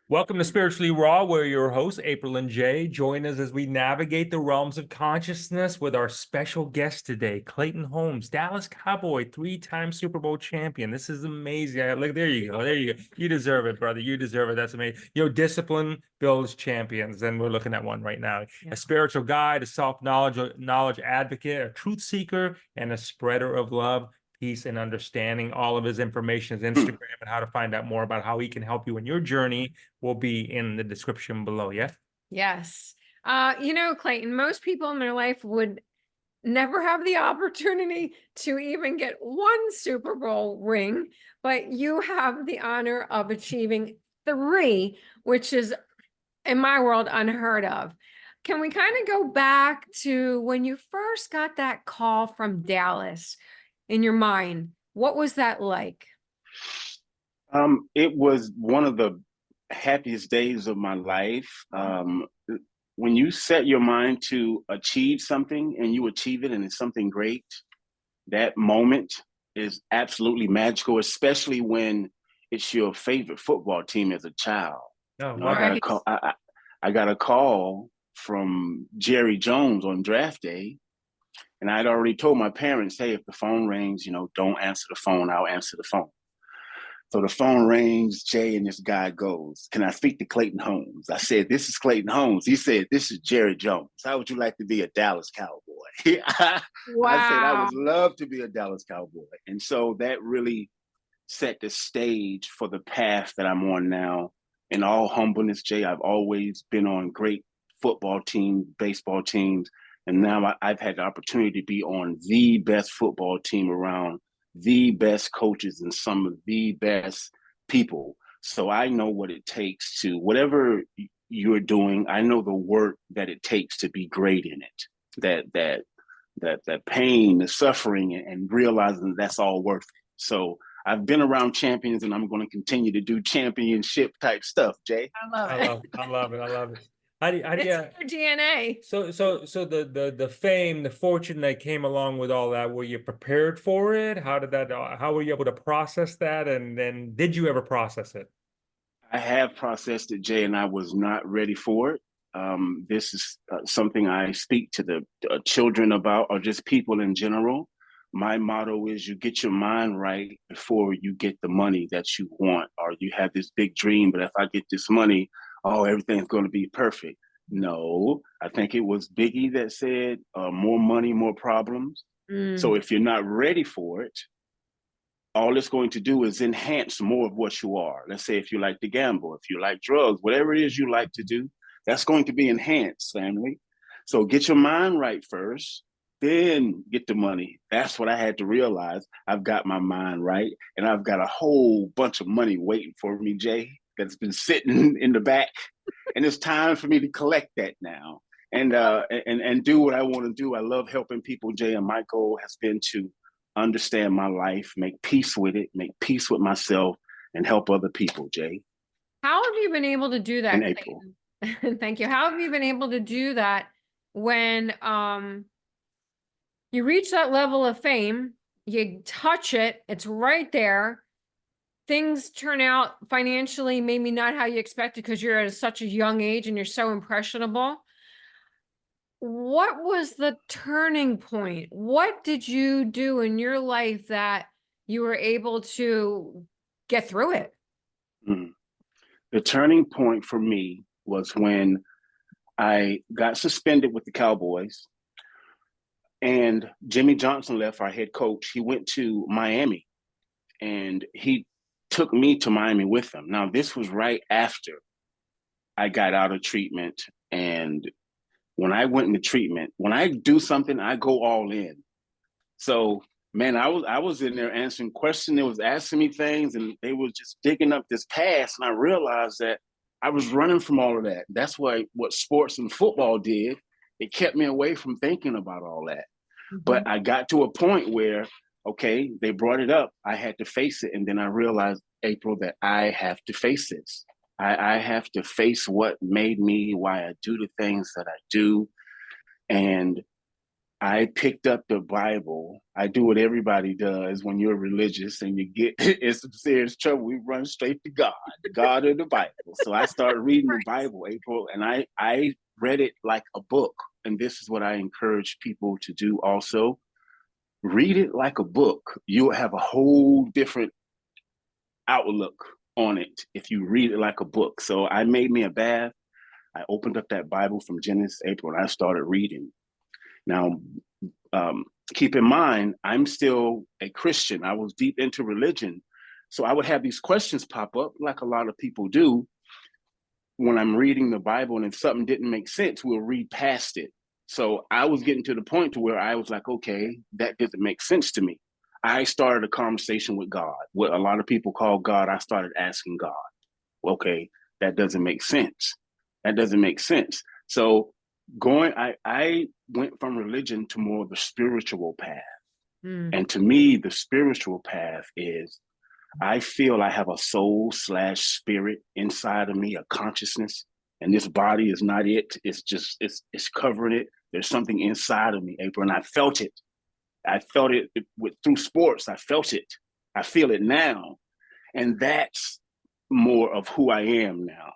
Welcome to Spiritually Raw. We're your hosts, April and Jay. Join us as we navigate the realms of consciousness with our special guest today, Clayton Holmes, Dallas Cowboy, three-time Super Bowl champion. This is amazing. Look, there you go. There you go. You deserve it, brother. You deserve it. That's amazing. Discipline builds champions, and we're looking at one right now. Yeah. A spiritual guide, a self-knowledge advocate, a truth seeker, and a spreader of love, peace, and understanding. All of his information, his Instagram, and how to find out more about how he can help you in your journey will be in the description below. Yeah. Yes. Clayton, most people in their life would never have the opportunity to even get one Super Bowl ring, but you have the honor of achieving three, which is, in my world, unheard of. Can we kind of go back to when you first got that call from Dallas in your mind? What was that like? It was one of the happiest days of my life. When you set your mind to achieve something and you achieve it and it's something great, that moment is absolutely magical, especially when it's your favorite football team as a child. Oh, You know, I got a call from Jerry Jones on draft day, and I'd already told my parents, hey, if the phone rings, don't answer the phone, I'll answer the phone. So the phone rings, Jay, and this guy goes, can I speak to Clayton Holmes? I said, this is Clayton Holmes. He said, this is Jerry Jones. How would you like to be a Dallas Cowboy? Wow. I said, I would love to be a Dallas Cowboy. And so that really set the stage for the path that I'm on now. In all humbleness, Jay, I've always been on great football teams, baseball teams. And now I've had the opportunity to be on the best football team around, the best coaches and some of the best people. So I know what it takes to, whatever you're doing, I know the work that it takes to be great in it. That pain, the suffering, and realizing that's all worth it. So I've been around champions, and I'm going to continue to do championship type stuff, Jay. I love it. I love it. It's your DNA. So the fame, the fortune that came along with all that, were you prepared for it? How were you able to process that? And then did you ever process it? I have processed it, Jay, and I was not ready for it. This is something I speak to the children about, or just people in general. My motto is you get your mind right before you get the money that you want, or you have this big dream, but if I get this money, oh, everything's going to be perfect. No, I think it was Biggie that said, more money, more problems. So if you're not ready for it, all it's going to do is enhance more of what you are. Let's say if you like to gamble, if you like drugs, whatever it is you like to do, that's going to be enhanced, family. So get your mind right first, then get the money. That's what I had to realize. I've got my mind right, and I've got a whole bunch of money waiting for me, Jay, that's been sitting in the back. And it's time for me to collect that now and do what I want to do. I love helping people, Jay, and my goal has been to understand my life, make peace with it, make peace with myself, and help other people, Jay. How have you been able to do that? In April. Thank you. How have you been able to do that when you reach that level of fame, you touch it, it's right there. Things turn out financially maybe not how you expected because you're at such a young age and you're so impressionable. What was the turning point? What did you do in your life that you were able to get through it? The turning point for me was when I got suspended with the Cowboys and Jimmy Johnson left, our head coach. He went to Miami and he took me to Miami with him. Now, this was right after I got out of treatment. And when I went into treatment, when I do something, I go all in. So, man, I was in there answering questions. They was asking me things, and they was just digging up this past. And I realized that I was running from all of that. That's what sports and football did. It kept me away from thinking about all that. Mm-hmm. But I got to a point where, okay, they brought it up. I had to face it. And then I realized, April, that I have to face this. I have to face what made me, why I do the things that I do. And I picked up the Bible. I do what everybody does when you're religious and you get in some serious trouble. We run straight to God, the God of the Bible. So I started reading the Bible, April, and I read it like a book. And this is what I encourage people to do also. Read it like a book. You'll have a whole different outlook on it if you read it like a book. So I made me a bath. I opened up that Bible from Genesis, April, and I started reading. Now, keep in mind, I'm still a Christian. I was deep into religion. So I would have these questions pop up, like a lot of people do. When I'm reading the Bible, and if something didn't make sense, we'll read past it. So I was getting to the point to where I was like, okay, that doesn't make sense to me. I started a conversation with God. What a lot of people call God, I started asking God, okay, that doesn't make sense. That doesn't make sense. So I went from religion to more of the spiritual path. And to me, the spiritual path is I feel I have a soul/spirit inside of me, a consciousness, and this body is not it. It's just it's covering it. There's something inside of me, April, and I felt it. I felt it through sports. I felt it. I feel it now, and that's more of who I am now.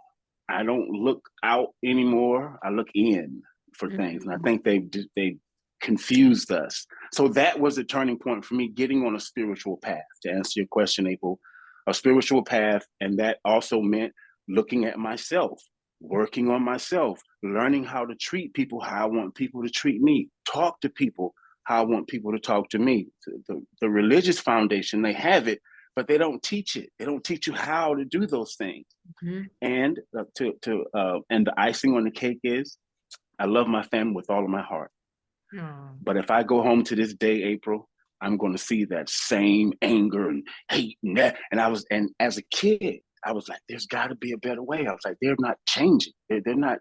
I don't look out anymore. I look in for things, and I think they confused us. So that was the turning point for me, getting on a spiritual path. To answer your question, April, a spiritual path, and that also meant looking at myself, working on myself, learning how to treat people how I want people to treat me, talk to people how I want people to talk to me. The religious foundation, they have it, but they don't teach it. They don't teach you how to do those things. And and the icing on the cake is, I love my family with all of my heart. But if I go home to this day, April, I'm going to see that same anger and hate and that. And as a kid, I was like, there's got to be a better way. I was like, they're not changing. They're not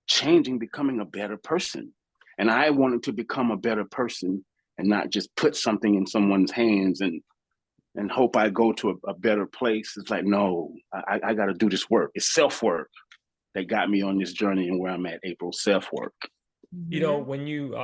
changing, becoming a better person. And I wanted to become a better person and not just put something in someone's hands and hope I go to a better place. It's like, no, I got to do this work. It's self-work that got me on this journey and where I'm at, April, self-work. You know, when you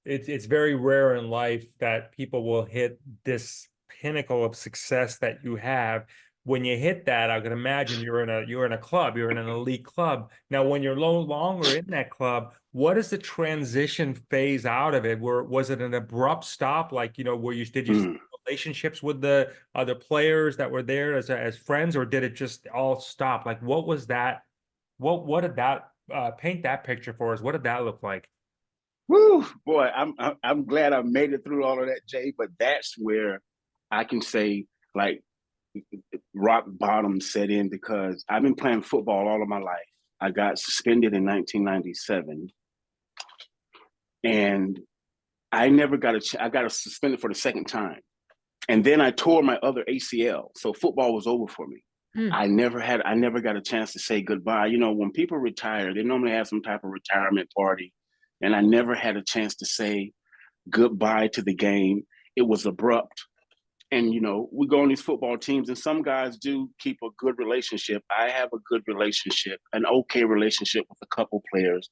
it's very rare in life that people will hit this pinnacle of success that you have. When you hit that, I can imagine you're in a club, you're in an elite club. Now, when you're no longer in that club, what is the transition phase out of it? Was it an abrupt stop, like, you know, did you start relationships with the other players that were there as friends, or did it just all stop? Like, what was that? What did that paint that picture for us? What did that look like? Woo, boy, I'm glad I made it through all of that, Jay. But that's where I can say, like, rock bottom set in, because I've been playing football all of my life. I got suspended in 1997, and I never I got suspended for the second time, and then I tore my other ACL. So football was over for me. I never got a chance to say goodbye. You know, when people retire, they normally have some type of retirement party, and I never had a chance to say goodbye to the game. It was abrupt. And, you know, we go on these football teams, and some guys do keep a good relationship. I have a good relationship, an okay relationship with a couple players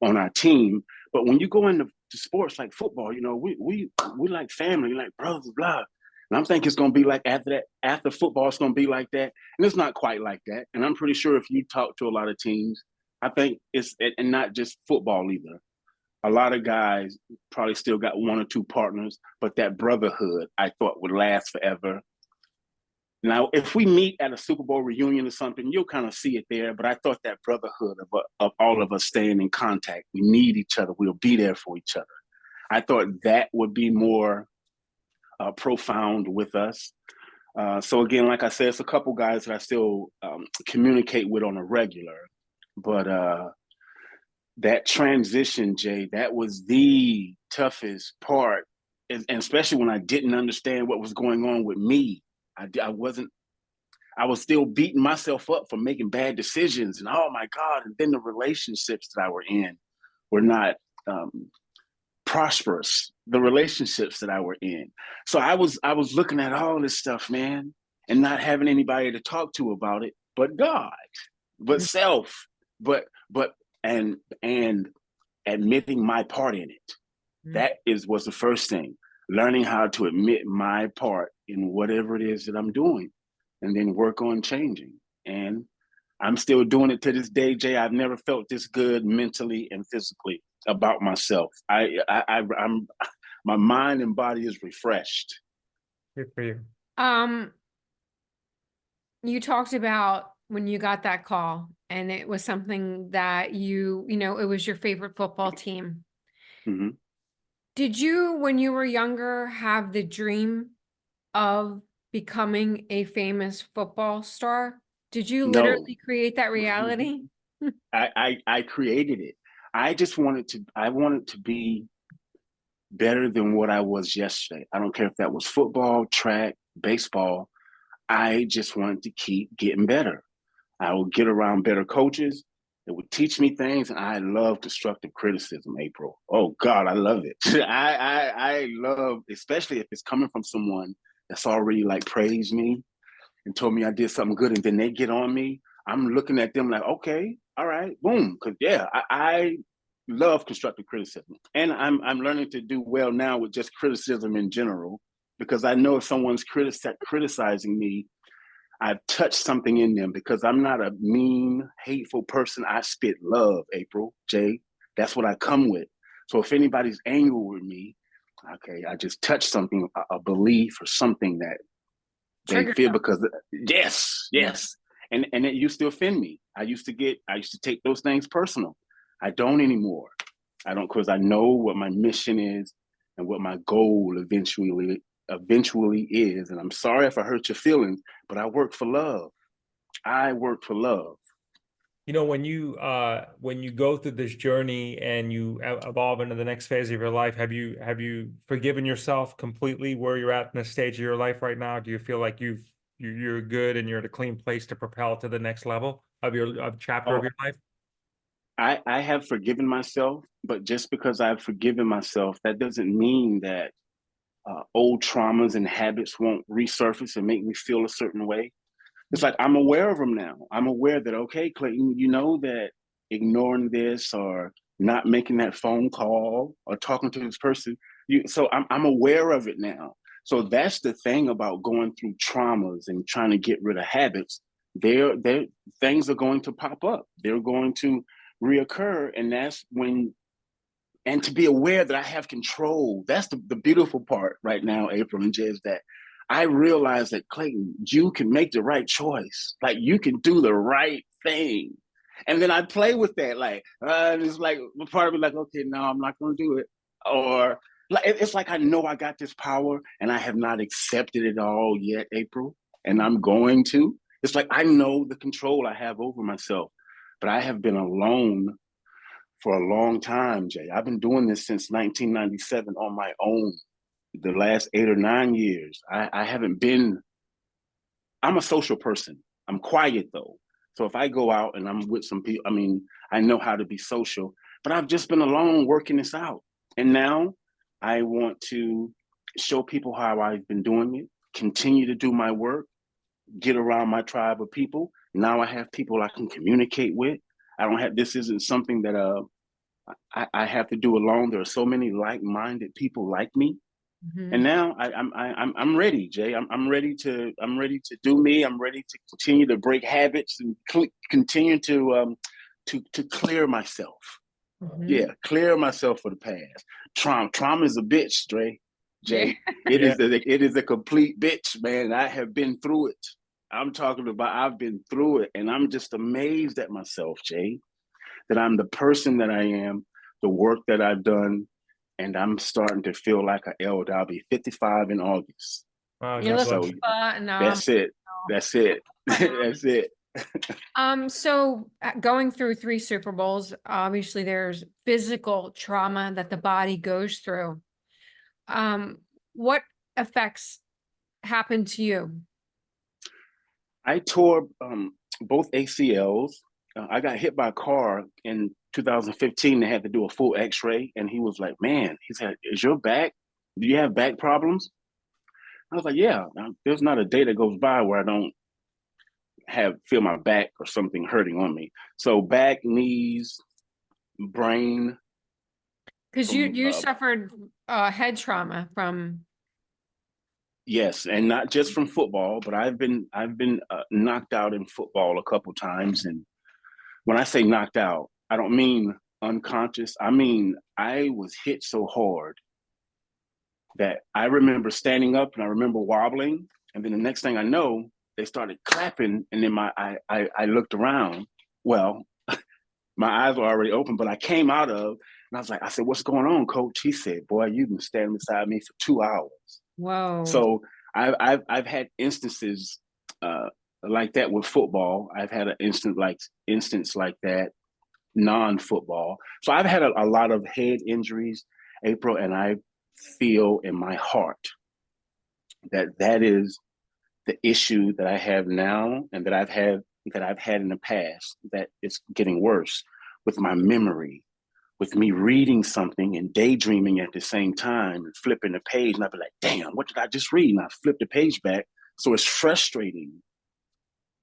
on our team. But when you go into sports like football, you know, we like family, like brothers, blah. And I'm thinking it's going to be like after football, it's going to be like that. And it's not quite like that. And I'm pretty sure if you talk to a lot of teams, I think it's, and not just football either, a lot of guys probably still got one or two partners, but that brotherhood I thought would last forever. Now, if we meet at a Super Bowl reunion or something, you'll kind of see it there. But I thought that brotherhood of all of us staying in contact, we need each other, we'll be there for each other. I thought that would be more profound with us. So again, like I said, it's a couple guys that I still communicate with on a regular, but that transition, Jay, that was the toughest part, and especially when I didn't understand what was going on with me. I was still beating myself up for making bad decisions, and oh my God, and then the relationships that I were in were not prosperous, the relationships that I were in. So I was looking at all this stuff, man, and not having anybody to talk to about it, but God, but self, but and admitting my part in it. That was the first thing. Learning how to admit my part in whatever it is that I'm doing, and then work on changing. And I'm still doing it to this day, Jay. I've never felt this good mentally and physically about myself. I'm my mind and body is refreshed. Good for you. You talked about when you got that call and it was something that it was your favorite football team. Mm-hmm. Did you, when you were younger, have the dream of becoming a famous football star? Did you No, literally create that reality? I created it. I wanted to be better than what I was yesterday. I don't care if that was football, track, baseball. I just wanted to keep getting better. I would get around better coaches that would teach me things, and I love constructive criticism. April, oh God, I love it. I love, especially if it's coming from someone that's already like praised me and told me I did something good, and then they get on me. I'm looking at them like, okay, all right, boom, because yeah, I love constructive criticism, and I'm learning to do well now with just criticism in general, because I know if someone's criticizing me, I've touched something in them, because I'm not a mean, hateful person. I spit love, April, Jay. That's what I come with. So if anybody's angry with me, okay, I just touched something, a belief or something that they Trigger feel, them. because yes. And it used to offend me. I used to take those things personal. I don't anymore. I don't, because I know what my mission is and what my goal eventually is. And I'm sorry if I hurt your feelings, but I work for love. I work for love. When you go through this journey and you evolve into the next phase of your life, have you forgiven yourself completely where you're at in this stage of your life right now? Do you feel like you're good and you're at a clean place to propel to the next level of your chapter of Oh, your life? I have forgiven myself, but just because I've forgiven myself, that doesn't mean that old traumas and habits won't resurface and make me feel a certain way. It's like I'm aware of them now. I'm aware that, okay, Clayton, you know that ignoring this or not making that phone call or talking to this person, so I'm aware of it now. So that's the thing about going through traumas and trying to get rid of habits. There things are going to pop up. They're going to reoccur, and that's when, and to be aware that I have control. That's the beautiful part right now, April and Jay, is that I realize that, Clayton, you can make the right choice. Like, you can do the right thing. And then I play with that. Like, it's like part of me like, okay, no, I'm not going to do it. Or like, it's like I know I got this power and I have not accepted it all yet, April. And I'm going to. It's like I know the control I have over myself, but I have been alone for a long time, Jay. I've been doing this since 1997 on my own. The last 8 or 9 years, I haven't been. I'm a social person. I'm quiet though. So if I go out and I'm with some people, I mean, I know how to be social, but I've just been alone working this out. And now I want to show people how I've been doing it, continue to do my work, get around my tribe of people. Now I have people I can communicate with. I don't have, this isn't something that I have to do alone. There are so many like-minded people like me, and now I'm ready, Jay. I'm ready to do me. I'm ready to continue to break habits and continue to clear myself. Yeah, clear myself for the past. Trauma is a bitch, Jay. Yeah. It is a complete bitch, man. I have been through it. I'm talking about I've been through it, and I'm just amazed at myself, Jay, that I'm the person that I am, the work that I've done, and I'm starting to feel like an elder. I'll be 55 in August. Wow, You God look bless So you. no. that's it. That's it. That's it. So going through 3 Super Bowls, obviously there's physical trauma that the body goes through. What effects happened to you? I tore both ACLs. I got hit by a car in 2015. They had to do a full X-ray, and he was like, "Man," he said, "Is your back? Do you have back problems?" I was like, "Yeah." There's not a day that goes by where I don't feel my back or something hurting on me. So back, knees, brain, Because you suffered head trauma from. Yes, and not just from football, but I've been knocked out in football a couple times. And when I say knocked out, I don't mean unconscious. I mean I was hit so hard that I remember standing up and I remember wobbling, and then the next thing I know, they started clapping, and then I looked around. Well, my eyes were already open, but I came out of, and I said, "What's going on, coach?" He said, "Boy, you've been standing beside me for 2 hours." Whoa. So I've had instances like that with football. I've had an instance like that non-football. So I've had a lot of head injuries, April, and I feel in my heart that is the issue that I have now, and that I've had in the past, that it's getting worse with my memory, with me reading something and daydreaming at the same time and flipping the page, and I'd be like, damn, what did I just read? And I flip the page back. So it's frustrating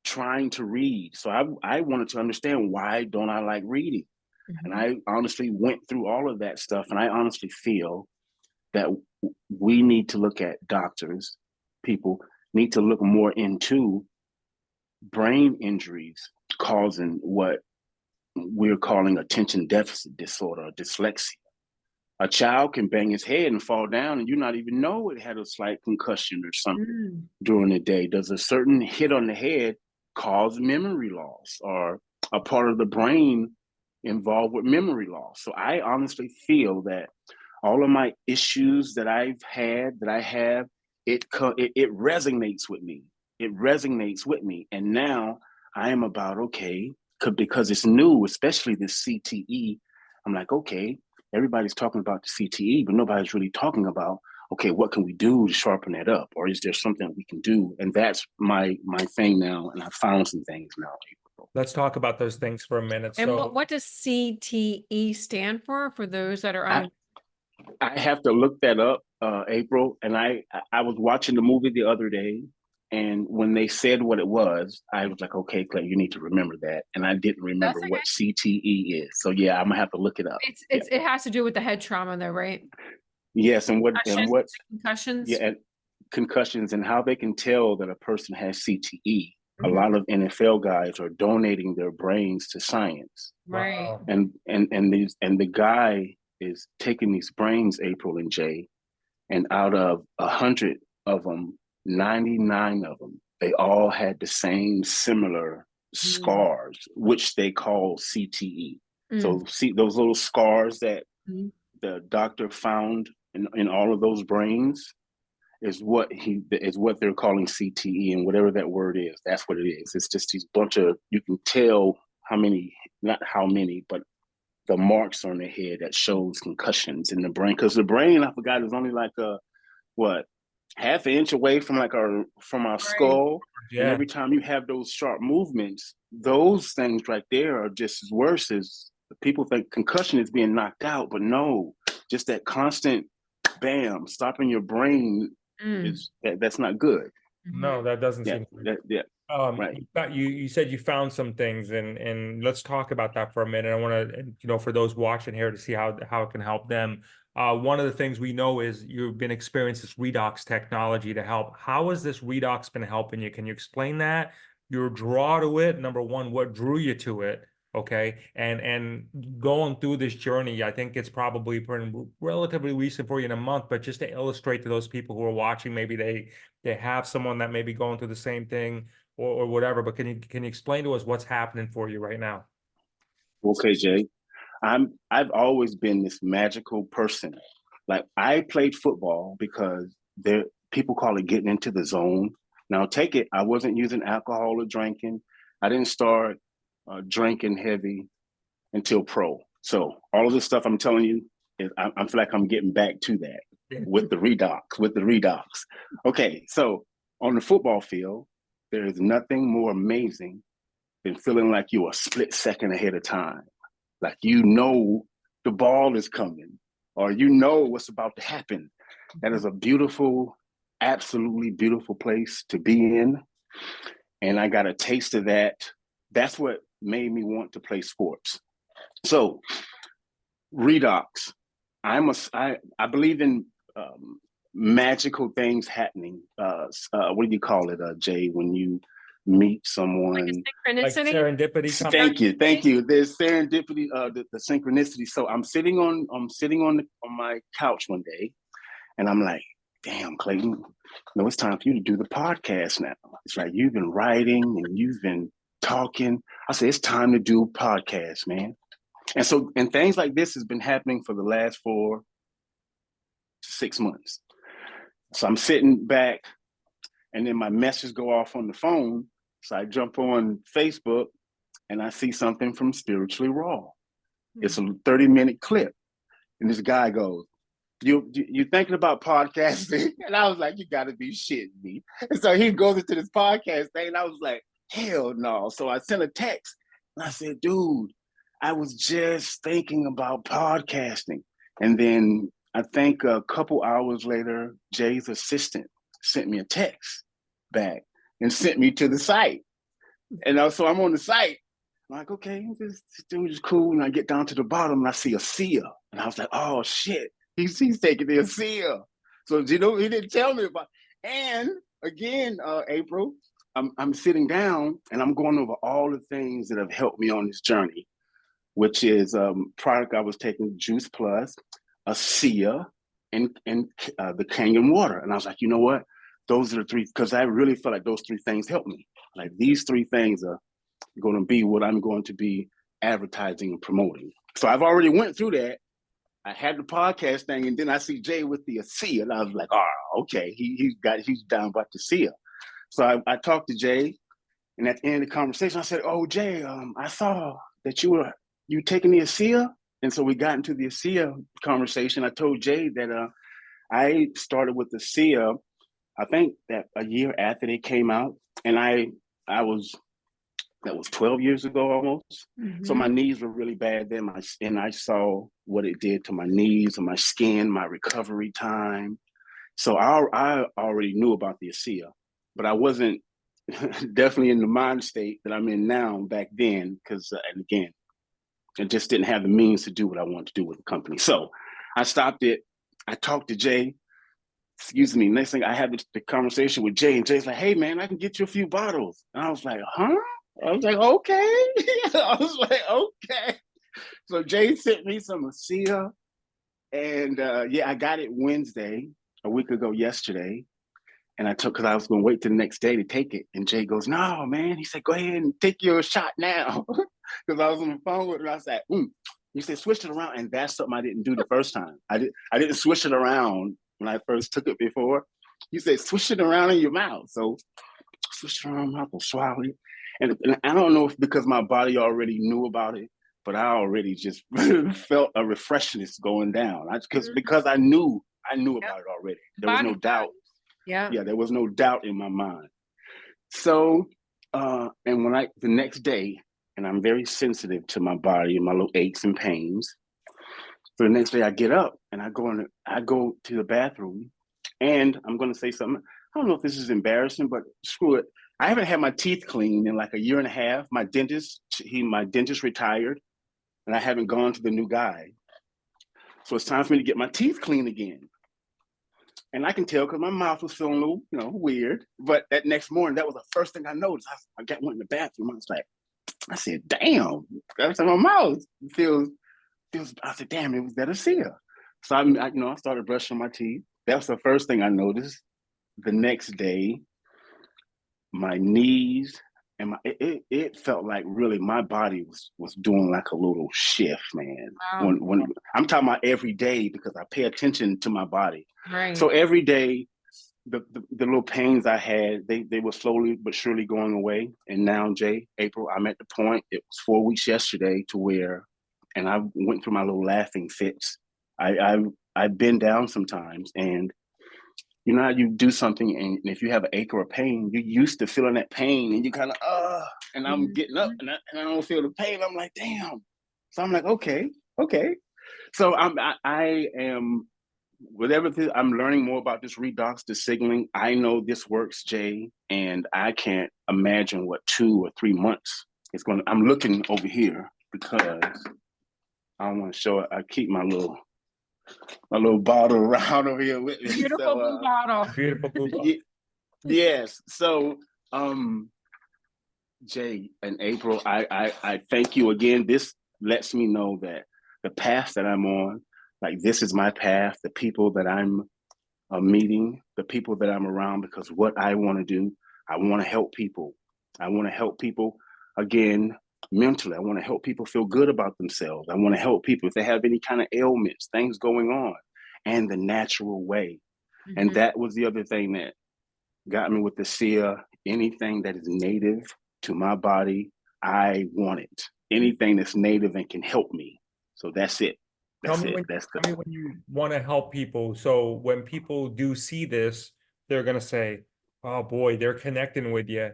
trying to read. So I wanted to understand, why don't I like reading? And I honestly went through all of that stuff, and I honestly feel that we need to look at doctors, people need to look more into brain injuries causing what we're calling attention deficit disorder, dyslexia. A child can bang his head and fall down, and you not even know it had a slight concussion or something during the day. Does a certain hit on the head cause memory loss, or a part of the brain involved with memory loss? So I honestly feel that all of my issues that I have, it resonates with me. It resonates with me. And now I am about, okay, because it's new, especially this CTE. I'm like, okay, everybody's talking about the CTE, but nobody's really talking about, okay, what can we do to sharpen that up? Or is there something we can do? And that's my thing now. And I found some things now. Let's talk about those things for a minute. And So what does CTE stand for those that are I have to look that up, April. And I was watching the movie the other day, and when they said what it was, I was like, okay, Clay, you need to remember that. And I didn't remember what CTE is. So yeah, I'm gonna have to look it up. It has to do with the head trauma though, right? Yes, and what concussions? Yeah, and concussions, and how they can tell that a person has CTE. A lot of NFL guys are donating their brains to science. Right. wow. And the guy is taking these brains, April and Jay, and out of 100 of them, 99 of them, they all had the same similar scars, which they call CTE. So see those little scars that the doctor found in all of those brains is what they're calling CTE, and whatever that word is, that's what it is. It's just these bunch of, you can tell not how many, but the marks on the head that shows concussions in the brain. Because the brain, I forgot, is only like half an inch away from our skull. Yeah. And every time you have those sharp movements, those things right there are just as worse as people think concussion is being knocked out, but no, just that constant bam, stopping your brain that's not good. No, that doesn't seem good. Right. You said you found some things, and let's talk about that for a minute. I want to, for those watching here, to see how it can help them. One of the things we know is you've been experiencing this Redox technology to help. How has this Redox been helping you? Can you explain that? Your draw to it, number one, what drew you to it? Okay. And going through this journey, I think it's probably relatively recent for you, in a month, but just to illustrate to those people who are watching, maybe they have someone that may be going through the same thing or whatever, but can you explain to us what's happening for you right now? Okay, Jay. I've always been this magical person. Like, I played football because people call it getting into the zone. Now take it, I wasn't using alcohol or drinking. I didn't start drinking heavy until pro. So all of this stuff I'm telling you, I feel like I'm getting back to that with the Redox. Okay, so on the football field, there is nothing more amazing than feeling like you're a split second ahead of time. Like, the ball is coming, or what's about to happen. That is a beautiful, absolutely beautiful place to be in. And I got a taste of that. That's what made me want to play sports. So Redox, I believe in magical things happening. What do you call it, Jay? When you meet someone, Like Synchronicity. serendipity. thank you. There's serendipity, the synchronicity. So I'm sitting on my couch one day, and I'm like, damn, Clayton, no, it's time for you to do the podcast now. It's like you've been writing and you've been talking. I said, it's time to do podcasts, man. And things like this has been happening for the last 4 to 6 months. So I'm sitting back, and then my messages go off on the phone. So I jump on Facebook, and I see something from Spiritually Raw. It's a 30-minute clip, and this guy goes, "You thinking about podcasting?" And I was like, "You got to be shitting me!" And so he goes into this podcast thing, and I was like, "Hell no!" So I sent a text, and I said, "Dude, I was just thinking about podcasting." And then I think a couple hours later, Jay's assistant sent me a text back and sent me to the site. And so I'm on the site. I'm like, okay, this dude is cool. And I get down to the bottom and I see a seer. And I was like, oh shit, he's taking the seer. So he didn't tell me about. And again, April, I'm sitting down and I'm going over all the things that have helped me on this journey, which is product I was taking, Juice Plus, a seer, and the Kangen water. And I was like, you know what? Those are the 3, because I really feel like those 3 things help me. Like these 3 things are going to be what I'm going to be advertising and promoting. So I've already went through that. I had the podcast thing, and then I see Jay with the seer, and I was like, oh, okay, he's down about the seer. So I talked to Jay, and at the end of the conversation, I said, oh, Jay, I saw that you taking the ASEA. And so we got into the ASEA conversation. I told Jay that I started with the ASEA, I think that a year after they came out. And that was 12 years ago almost. Mm-hmm. So my knees were really bad then. And I saw what it did to my knees and my skin, my recovery time. So I already knew about the ASEA, but I wasn't definitely in the mind state that I'm in now back then, because, and again, I just didn't have the means to do what I wanted to do with the company. So I stopped it. I talked to Jay. Next thing I had the conversation with Jay, and Jay's like, hey, man, I can get you a few bottles. And I was like, huh? I was like, okay. I was like, okay. So Jay sent me some ASEA, and I got it Wednesday, a week ago yesterday. And because I was going to wait till the next day to take it. And Jay goes, no, man. He said, go ahead and take your shot now. Because I was on the phone with him. I was like, He said, switch it around. And that's something I didn't do the first time. I didn't switch it around when I first took it before. He said, switch it around in your mouth. So switch it around my mouth and swallow it. And I don't know if because my body already knew about it, but I already just felt a refreshness going down. Because I knew about it already. There was no doubt. Yeah, there was no doubt in my mind. So, and the next day, and I'm very sensitive to my body and my little aches and pains. So the next day I get up and I go to the bathroom, and I'm going to say something. I don't know if this is embarrassing, but screw it. I haven't had my teeth cleaned in like a year and a half. My dentist retired, and I haven't gone to the new guy. So it's time for me to get my teeth cleaned again. And I can tell because my mouth was feeling a little, weird. But that next morning, that was the first thing I noticed. I went in the bathroom. I said, damn. That's my mouth feels. I said, damn, it was that ASEA. So I started brushing my teeth. That was the first thing I noticed. The next day, my knees and it felt like really my body was doing like a little shift, man. Wow. When I'm talking about every day, because I pay attention to my body. Right. So every day, the little pains I had, they were slowly but surely going away. And now, April, I'm at the point, it was 4 weeks yesterday to where, and I went through my little laughing fits. I've been down sometimes, and you know how you do something, and if you have an ache or a pain, you're used to feeling that pain, and you kind of, and I'm getting up, and I don't feel the pain. I'm like, damn. So I'm like, okay. So I am, with everything, I'm learning more about this redox, the signaling. I know this works, Jay, and I can't imagine what 2 or 3 months it's going to. I'm looking over here because I want to show it. I keep my little my little bottle around over here with me. Beautiful blue bottle. Beautiful blue ball. Yes. So, Jay and April, I thank you again. This lets me know that the path that I'm on, like this is my path, the people that I'm meeting, the people that I'm around, because what I want to do, I want to help people. I want to help people again mentally. I want to help people feel good about themselves. I want to help people if they have any kind of ailments, things going on, and the natural way. And that was the other thing that got me with the SEA. Anything that is native to my body, I want it. Anything that's native and can help me. So that's it. That's it. Tell me when you want to help people. So when people do see this, they're going to say, oh boy, they're connecting with you.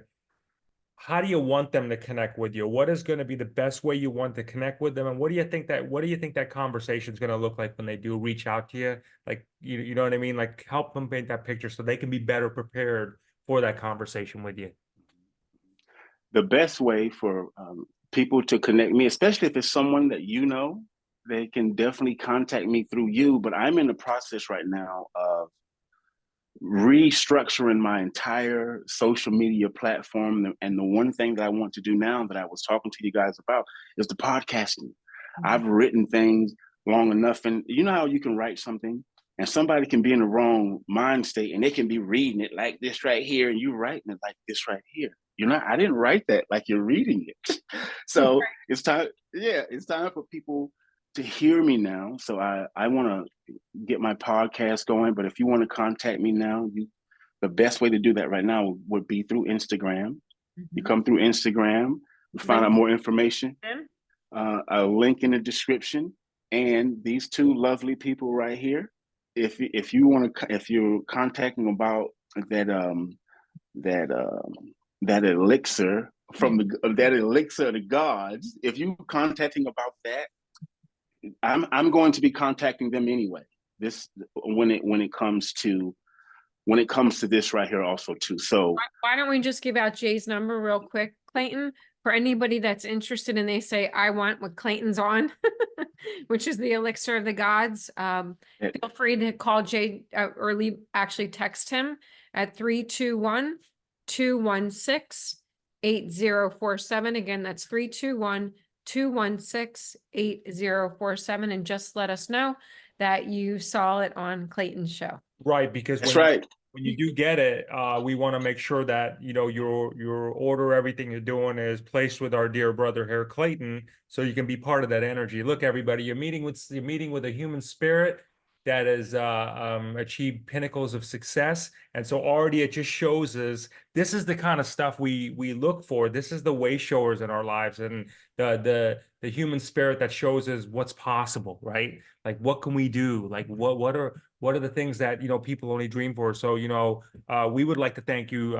How do you want them to connect with you? What is going to be the best way you want to connect with them? And what do you think that conversation is going to look like when they do reach out to you? Like, you know what I mean? Like help them paint that picture so they can be better prepared for that conversation with you. The best way for people to connect me, especially if it's someone that you know, they can definitely contact me through you. But I'm in the process right now of restructuring my entire social media platform. And the one thing that I want to do now that I was talking to you guys about is the podcasting. I've written things long enough, and you know how you can write something and somebody can be in the wrong mind state and they can be reading it like this right here, and you writing it like this right here. You're not, I didn't write that like you're reading it. So it's time, it's time for people to hear me now. So I want to get my podcast going, but if you want to contact me now, the best way to do that right now would be through Instagram. You come through Instagram, find out more information, a link in the description, and these two lovely people right here. If you want to, if you're contacting about that elixir from that elixir of the gods, if you contacting about that, I'm going to be contacting them anyway. This when it comes to this right here also too. So why don't we just give out Jay's number real quick, Clayton, for anybody that's interested and they say, I want what Clayton's on, which is the elixir of the gods. Feel free to call Jay or actually text him at 321-216-8047. Again, that's 321-216-8047. And just let us know that you saw it on Clayton's show. Right, because when you do get it, we want to make sure that your order, everything you're doing is placed with our dear brother here, Clayton, so you can be part of that energy. Look, everybody, you're meeting with a human spirit that has achieved pinnacles of success, and so already it just shows us this is the kind of stuff we look for. This is the way showers in our lives, and the human spirit that shows us what's possible, right? Like what can we do? Like what are the things that people only dream for? So we would like to thank you,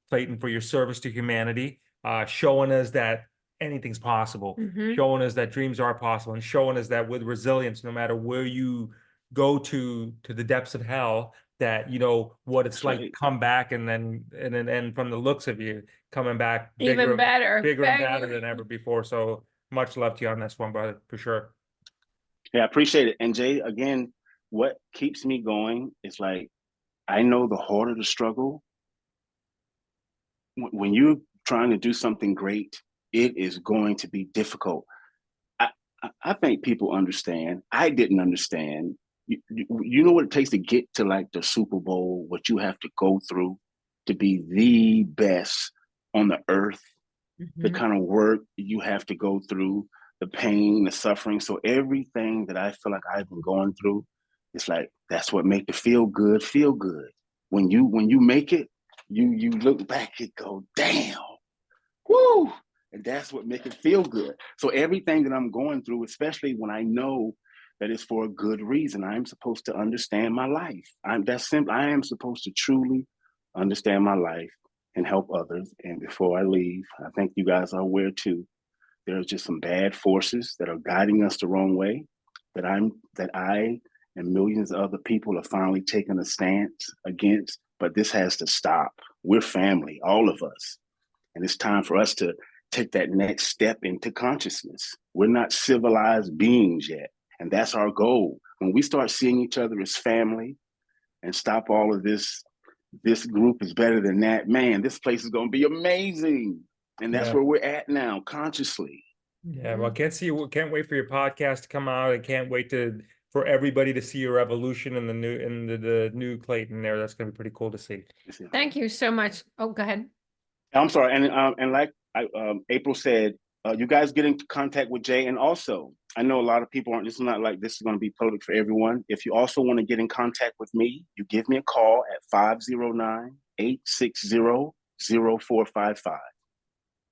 Clayton, for your service to humanity, showing us that anything's possible, showing us that dreams are possible, and showing us that with resilience, no matter where you go to the depths of hell, that what it's like to come back, and from the looks of you coming back bigger, even better, bigger and better than ever before. So much love to you on this one, brother, for sure. Yeah, I appreciate it. And Jay, again, what keeps me going is like, I know the harder the struggle, when you're trying to do something great, it is going to be difficult. I think people understand. I didn't understand. You know what it takes to get to like the Super Bowl, what you have to go through to be the best on the earth, the kind of work you have to go through, the pain, the suffering. So everything that I feel like I've been going through, it's like, that's what make the feel good. When you make it, you look back and go, damn, woo. And that's what makes it feel good. So everything that I'm going through, especially when I know that it's for a good reason, I'm supposed to understand my life. That's simple. I am supposed to truly understand my life and help others. And before I leave, I think you guys are aware too, there's just some bad forces that are guiding us the wrong way, that I and millions of other people are finally taking a stance against. But this has to stop. We're family, all of us. And it's time for us to take that next step into consciousness. We're not civilized beings yet. And that's our goal. when we start seeing each other as family and stop all of this group is better than that, man, this place is going to be amazing. And that's Yeah. where we're at now, consciously. Yeah, well, can't wait for your podcast to come out. I can't wait for everybody to see your evolution in the new Clayton there. That's gonna be pretty cool to see. Thank you so much. Oh, go ahead. I'm sorry, and like April said, you guys get in contact with Jay, and also I know a lot of people aren't. This is not like this is going to be public for everyone. If you also want to get in contact with me, you give me a call at 509-860-0455.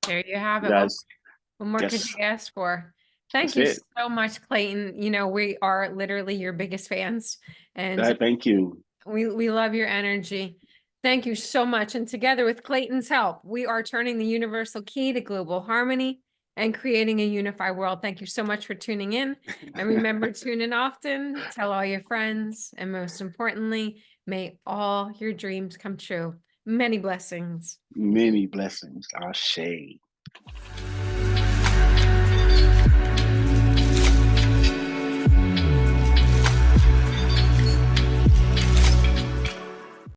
There you have it. Guys, What more could yes. you ask for? Thank That's you it. so much, Clayton. You know, we are literally your biggest fans, and Thank you. we love your energy. Thank you so much. And together with Clayton's help, we are turning the universal key to global harmony and creating a unified world. Thank you so much for tuning in. And remember, tune in often, tell all your friends, and most importantly, may all your dreams come true. Many blessings. Many blessings. Ashe.